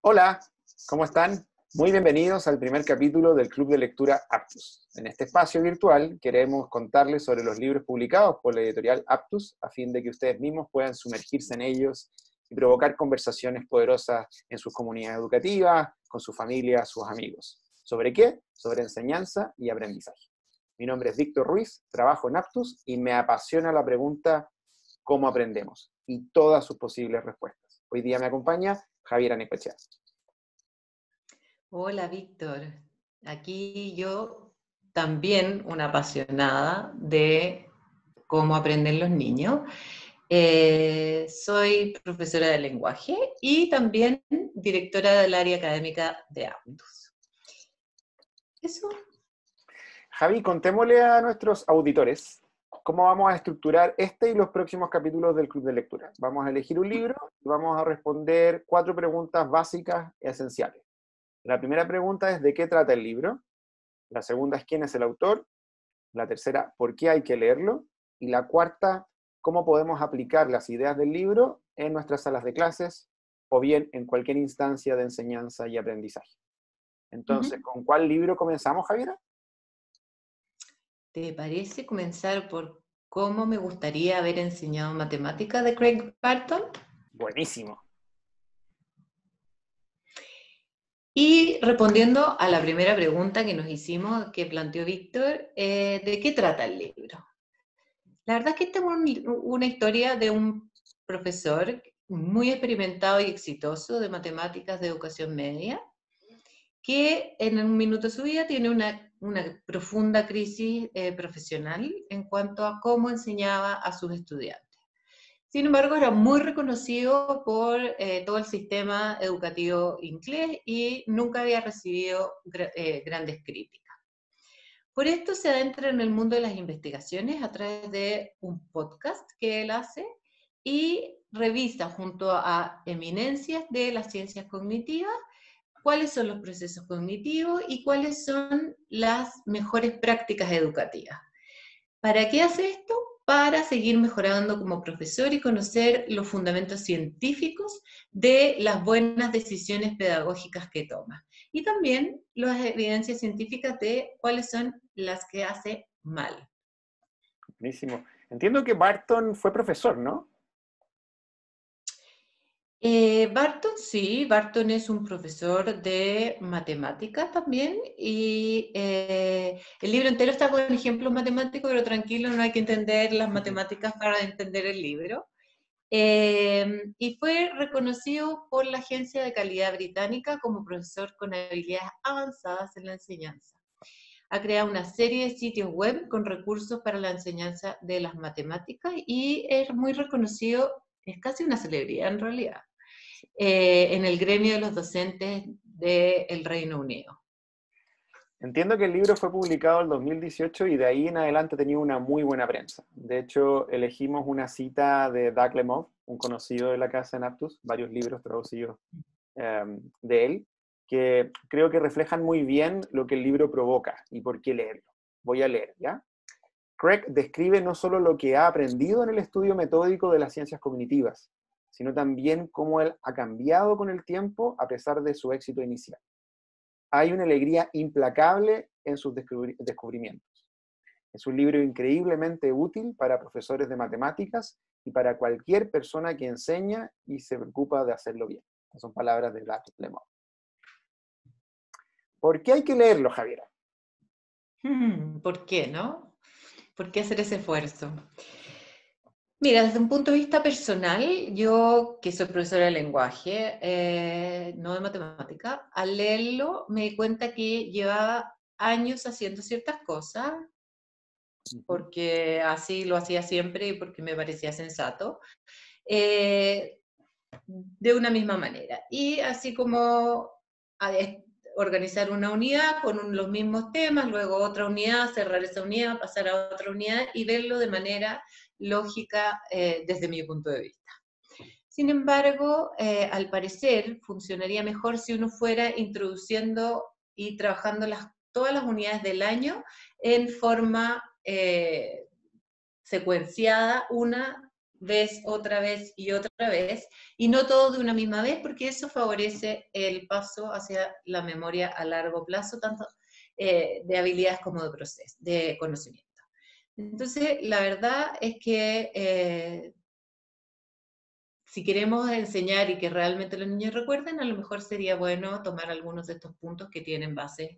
Hola, ¿cómo están? Muy bienvenidos al primer capítulo del Club de Lectura Aptus. En este espacio virtual queremos contarles sobre los libros publicados por la editorial Aptus a fin de que ustedes mismos puedan sumergirse en ellos y provocar conversaciones poderosas en sus comunidades educativas, con su familia, sus amigos. ¿Sobre qué? Sobre enseñanza y aprendizaje. Mi nombre es Víctor Ruiz, trabajo en Aptus y me apasiona la pregunta ¿cómo aprendemos? Y todas sus posibles respuestas. Hoy día me acompaña Javiera Necochea. Hola Víctor, aquí yo también una apasionada de cómo aprenden los niños. Soy profesora de lenguaje y también directora del área académica de Aptus. Eso. Javi, contémosle a nuestros auditores cómo vamos a estructurar este y los próximos capítulos del Club de Lectura. Vamos a elegir un libro y vamos a responder 4 preguntas básicas y esenciales. La primera pregunta es ¿de qué trata el libro? La segunda es ¿quién es el autor? La tercera, ¿por qué hay que leerlo? Y la cuarta, ¿cómo podemos aplicar las ideas del libro en nuestras salas de clases o bien en cualquier instancia de enseñanza y aprendizaje? Entonces, ¿con cuál libro comenzamos, Javiera? ¿Te parece comenzar por cómo me gustaría haber enseñado matemáticas de Craig Barton? Buenísimo. Y respondiendo a la primera pregunta que nos hicimos, que planteó Víctor, ¿de qué trata el libro? La verdad es que esta es una historia de un profesor muy experimentado y exitoso de matemáticas de educación media, que en un minuto de su vida tiene una profunda crisis profesional en cuanto a cómo enseñaba a sus estudiantes. Sin embargo, era muy reconocido por todo el sistema educativo inglés y nunca había recibido grandes críticas. Por esto se adentra en el mundo de las investigaciones a través de un podcast que él hace y revisa junto a eminencias de las ciencias cognitivas cuáles son los procesos cognitivos y cuáles son las mejores prácticas educativas. ¿Para qué hace esto? Para seguir mejorando como profesor y conocer los fundamentos científicos de las buenas decisiones pedagógicas que toma. Y también las evidencias científicas de cuáles son las que hace mal. Buenísimo. Entiendo que Barton fue profesor, ¿no? Barton, sí, Barton es un profesor de matemáticas también y el libro entero está con ejemplos matemáticos, pero tranquilo, no hay que entender las matemáticas para entender el libro. Y fue reconocido por la Agencia de Calidad Británica como profesor con habilidades avanzadas en la enseñanza. Ha creado una serie de sitios web con recursos para la enseñanza de las matemáticas y es muy reconocido, es casi una celebridad en realidad, en el gremio de los docentes del Reino Unido. Entiendo que el libro fue publicado en 2018 y de ahí en adelante ha tenido una muy buena prensa. De hecho, elegimos una cita de Doug Lemov, un conocido de la casa en Aptus, varios libros traducidos de él, que creo que reflejan muy bien lo que el libro provoca y por qué leerlo. Voy a leer, ¿ya? Craig describe no solo lo que ha aprendido en el estudio metódico de las ciencias cognitivas, sino también cómo él ha cambiado con el tiempo a pesar de su éxito inicial. Hay una alegría implacable en sus descubrimientos. Es un libro increíblemente útil para profesores de matemáticas y para cualquier persona que enseña y se preocupa de hacerlo bien. Estas son palabras de Doug Lemov. ¿Por qué hay que leerlo, Javiera? ¿Por qué, no? ¿Por qué hacer ese esfuerzo? Mira, desde un punto de vista personal, yo que soy profesora de lenguaje, no de matemática, al leerlo me di cuenta que llevaba años haciendo ciertas cosas, porque así lo hacía siempre y porque me parecía sensato, eh, de una misma manera. Y así como organizar una unidad con los mismos temas, luego otra unidad, cerrar esa unidad, pasar a otra unidad y verlo de manera lógica desde mi punto de vista. Sin embargo, al parecer funcionaría mejor si uno fuera introduciendo y trabajando todas las unidades del año en forma secuenciada una vez, otra vez y otra vez, y no todo de una misma vez, porque eso favorece el paso hacia la memoria a largo plazo, tanto de habilidades como de proceso, de conocimiento. Entonces, la verdad es que si queremos enseñar y que realmente los niños recuerden, a lo mejor sería bueno tomar algunos de estos puntos que tienen bases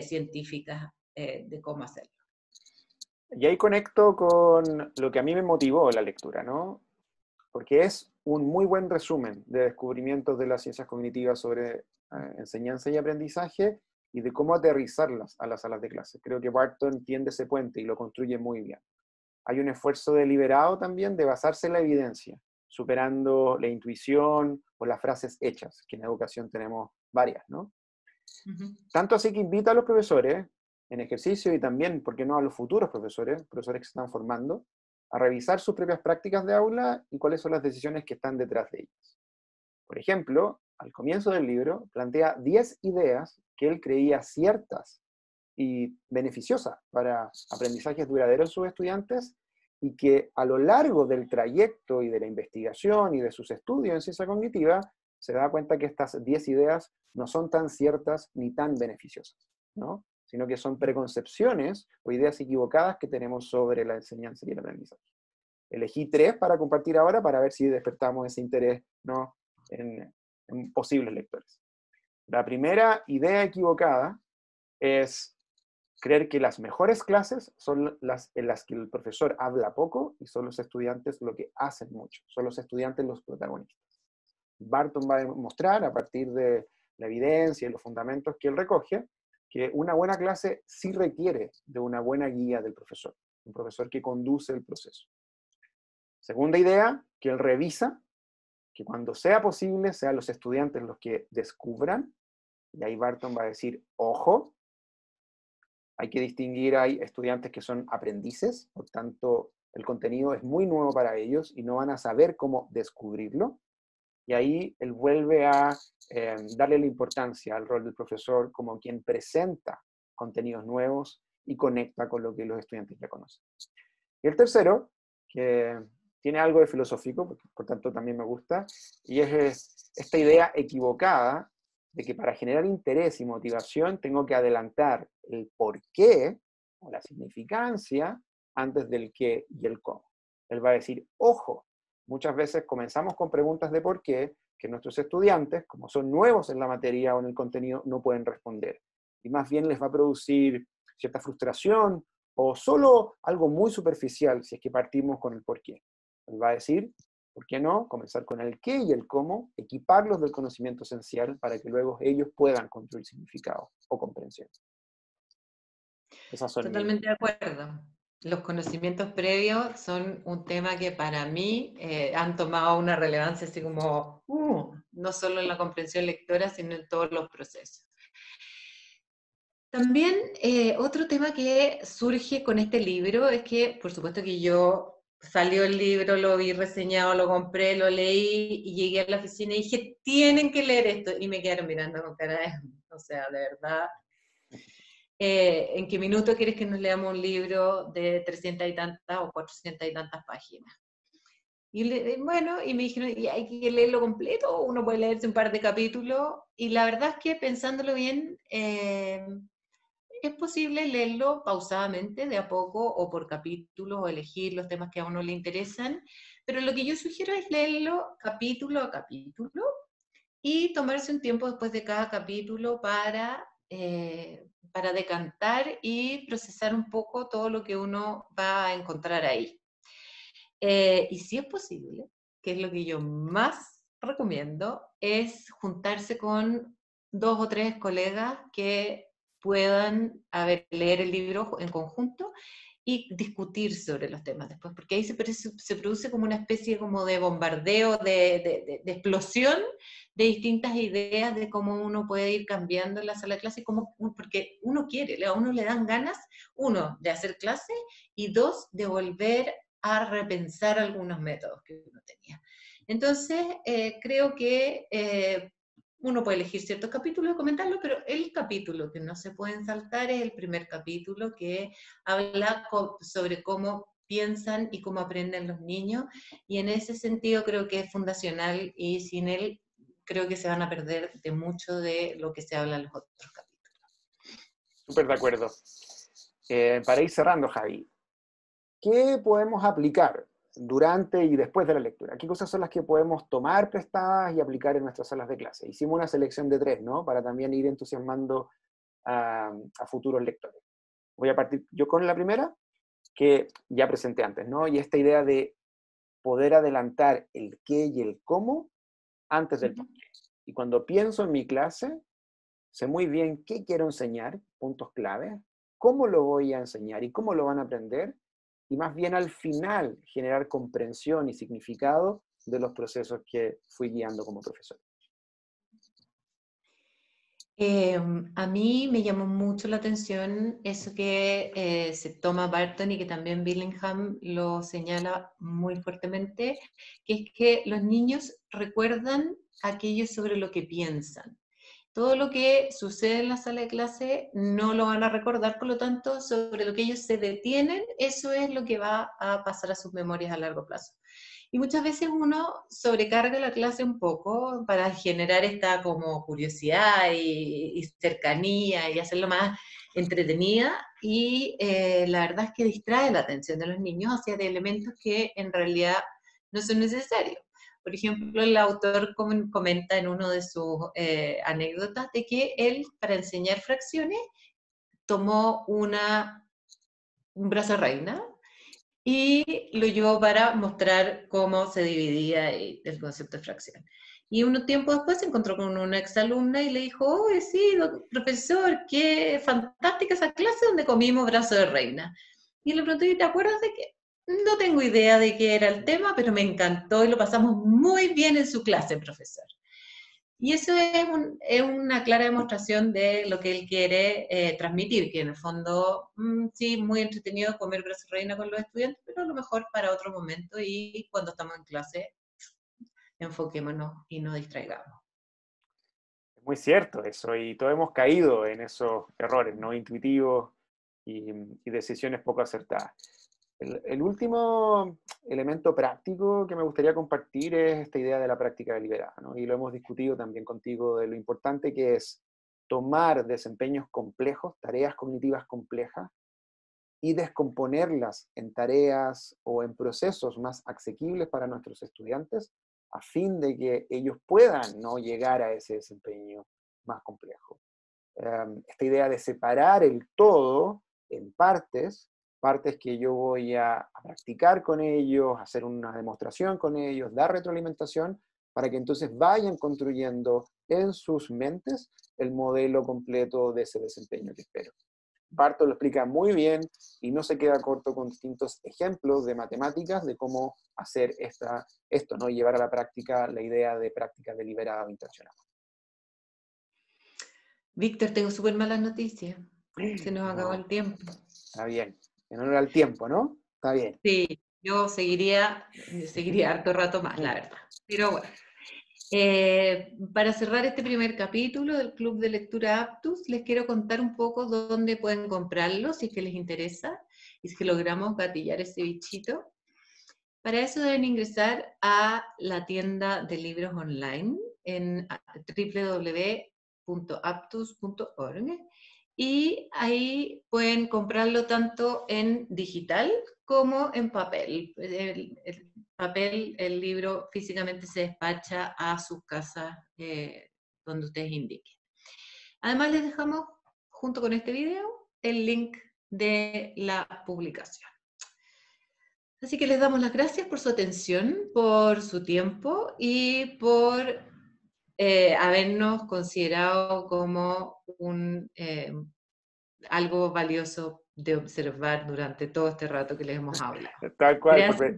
científicas de cómo hacerlo. Y ahí conecto con lo que a mí me motivó la lectura, ¿no? Porque es un muy buen resumen de descubrimientos de las ciencias cognitivas sobre enseñanza y aprendizaje y de cómo aterrizarlas a las salas de clase. Creo que Barton tiende ese puente y lo construye muy bien. Hay un esfuerzo deliberado también de basarse en la evidencia, superando la intuición o las frases hechas, que en educación tenemos varias, ¿no? Tanto así que invita a los profesores en ejercicio y también, ¿por qué no?, a los futuros profesores, profesores que se están formando, a revisar sus propias prácticas de aula y cuáles son las decisiones que están detrás de ellas. Por ejemplo, al comienzo del libro plantea 10 ideas que él creía ciertas y beneficiosas para aprendizajes duraderos en sus estudiantes y que a lo largo del trayecto y de la investigación y de sus estudios en ciencia cognitiva se da cuenta que estas 10 ideas no son tan ciertas ni tan beneficiosas, ¿no? Sino que son preconcepciones o ideas equivocadas que tenemos sobre la enseñanza y el aprendizaje. Elegí 3 para compartir ahora para ver si despertamos ese interés, ¿no?, en posibles lectores. La primera idea equivocada es creer que las mejores clases son las en las que el profesor habla poco y son los estudiantes lo que hacen mucho, son los estudiantes los protagonistas. Barton va a demostrar, a partir de la evidencia y los fundamentos que él recoge, que una buena clase sí requiere de una buena guía del profesor, un profesor que conduce el proceso. Segunda idea, que él revisa, que cuando sea posible sean los estudiantes los que descubran, y ahí Barton va a decir, ojo, hay que distinguir, hay estudiantes que son aprendices, por tanto, el contenido es muy nuevo para ellos y no van a saber cómo descubrirlo. Y ahí él vuelve a darle la importancia al rol del profesor como quien presenta contenidos nuevos y conecta con lo que los estudiantes ya conocen. Y el tercero, que tiene algo de filosófico, por tanto también me gusta, y es esta idea equivocada de que para generar interés y motivación tengo que adelantar el por qué o la significancia antes del qué y el cómo. Él va a decir, ojo, muchas veces comenzamos con preguntas de por qué que nuestros estudiantes, como son nuevos en la materia o en el contenido, no pueden responder. Y más bien les va a producir cierta frustración o solo algo muy superficial si es que partimos con el por qué. Él va a decir, ¿por qué no? Comenzar con el qué y el cómo, equiparlos del conocimiento esencial para que luego ellos puedan construir significado o comprensión. Esas son mis... Totalmente de acuerdo. Los conocimientos previos son un tema que para mí han tomado una relevancia así como, no solo en la comprensión lectora, sino en todos los procesos. También otro tema que surge con este libro es que, por supuesto que yo salió el libro, lo vi reseñado, lo compré, lo leí y llegué a la oficina y dije, tienen que leer esto. Y me quedaron mirando con cara de, o sea, de verdad, ¿en qué minuto quieres que nos leamos un libro de 300 y tantas o 400 y tantas páginas? Y bueno, y me dijeron, ¿y hay que leerlo completo o uno puede leerse un par de capítulos? Y la verdad es que pensándolo bien, es posible leerlo pausadamente, de a poco, o por capítulos, o elegir los temas que a uno le interesan, pero lo que yo sugiero es leerlo capítulo a capítulo y tomarse un tiempo después de cada capítulo para decantar y procesar un poco todo lo que uno va a encontrar ahí. Y si es posible, que es lo que yo más recomiendo, es juntarse con 2 o 3 colegas que puedan leer el libro en conjunto y discutir sobre los temas después, porque ahí se produce como una especie como de bombardeo, de explosión de distintas ideas de cómo uno puede ir cambiando en la sala de clase, porque uno quiere, a uno le dan ganas, uno, de hacer clase, y dos, de volver a repensar algunos métodos que uno tenía. Entonces, creo que uno puede elegir ciertos capítulos y comentarlo, pero el capítulo que no se pueden saltar es el primer capítulo que habla sobre cómo piensan y cómo aprenden los niños, y en ese sentido creo que es fundacional, y sin él creo que se van a perder de mucho de lo que se habla en los otros capítulos. Súper de acuerdo. Para ir cerrando, Javi, ¿qué podemos aplicar durante y después de la lectura? ¿Qué cosas son las que podemos tomar prestadas y aplicar en nuestras salas de clase? Hicimos una selección de 3, ¿no? Para también ir entusiasmando a futuros lectores. Voy a partir yo con la primera, que ya presenté antes, ¿no? Y esta idea de poder adelantar el qué y el cómo antes del por qué. Y cuando pienso en mi clase, sé muy bien qué quiero enseñar, puntos clave, cómo lo voy a enseñar y cómo lo van a aprender, y más bien al final generar comprensión y significado de los procesos que fui guiando como profesor. A mí me llamó mucho la atención eso que se toma Barton y que también Billingham lo señala muy fuertemente, que es que los niños recuerdan aquello sobre lo que piensan. Todo lo que sucede en la sala de clase no lo van a recordar, por lo tanto, sobre lo que ellos se detienen, eso es lo que va a pasar a sus memorias a largo plazo. Y muchas veces uno sobrecarga la clase un poco para generar esta como curiosidad y cercanía y hacerlo más entretenida, y la verdad es que distrae la atención de los niños hacia de elementos que en realidad no son necesarios. Por ejemplo, el autor comenta en uno de sus anécdotas de que él, para enseñar fracciones, tomó un brazo de reina y lo llevó para mostrar cómo se dividía el concepto de fracción. Y un tiempo después se encontró con una exalumna y le dijo, oh, sí, profesor, qué fantástica esa clase donde comimos brazo de reina. Y le pregunté, ¿te acuerdas de qué? No tengo idea de qué era el tema, pero me encantó y lo pasamos muy bien en su clase, profesor. Y eso es una clara demostración de lo que él quiere transmitir, que en el fondo, sí, muy entretenido comer brazo reina con los estudiantes, pero a lo mejor para otro momento, y cuando estamos en clase, enfoquémonos y no distraigamos. Es muy cierto eso, y todos hemos caído en esos errores, ¿no? Intuitivos y decisiones poco acertadas. El último elemento práctico que me gustaría compartir es esta idea de la práctica deliberada, ¿no? Y lo hemos discutido también contigo de lo importante que es tomar desempeños complejos, tareas cognitivas complejas, y descomponerlas en tareas o en procesos más asequibles para nuestros estudiantes, a fin de que ellos puedan, ¿no?, llegar a ese desempeño más complejo. Esta idea de separar el todo en partes, partes que yo voy a practicar con ellos, hacer una demostración con ellos, dar retroalimentación, para que entonces vayan construyendo en sus mentes el modelo completo de ese desempeño que espero. Barton lo explica muy bien y no se queda corto con distintos ejemplos de matemáticas de cómo hacer esto, ¿no? Y llevar a la práctica la idea de práctica deliberada o intencional. Víctor, tengo súper malas noticias. Se nos acabó No, el tiempo. está bien. En honor al tiempo, ¿no? Está bien. Sí, yo seguiría harto rato más, la verdad. Pero bueno. Para cerrar este primer capítulo del Club de Lectura Aptus, les quiero contar un poco dónde pueden comprarlo, si es que les interesa, y si es que logramos gatillar ese bichito. Para eso deben ingresar a la tienda de libros online en www.aptus.org, y ahí pueden comprarlo tanto en digital como en papel. El papel, el libro físicamente se despacha a sus casas donde ustedes indiquen. Además les dejamos, junto con este video, el link de la publicación. Así que les damos las gracias por su atención, por su tiempo y por habernos considerado como algo valioso de observar durante todo este rato que les hemos hablado. Tal cual, Gracias.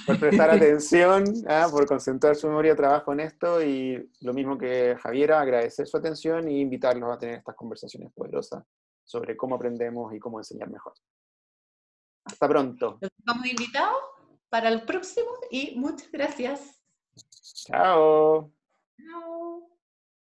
por prestar atención, por concentrar su memoria de trabajo en esto, y lo mismo que Javiera, agradecer su atención y invitarlos a tener estas conversaciones poderosas sobre cómo aprendemos y cómo enseñar mejor. Hasta pronto. Los dejamos invitados para el próximo y muchas gracias. Chao. Chao.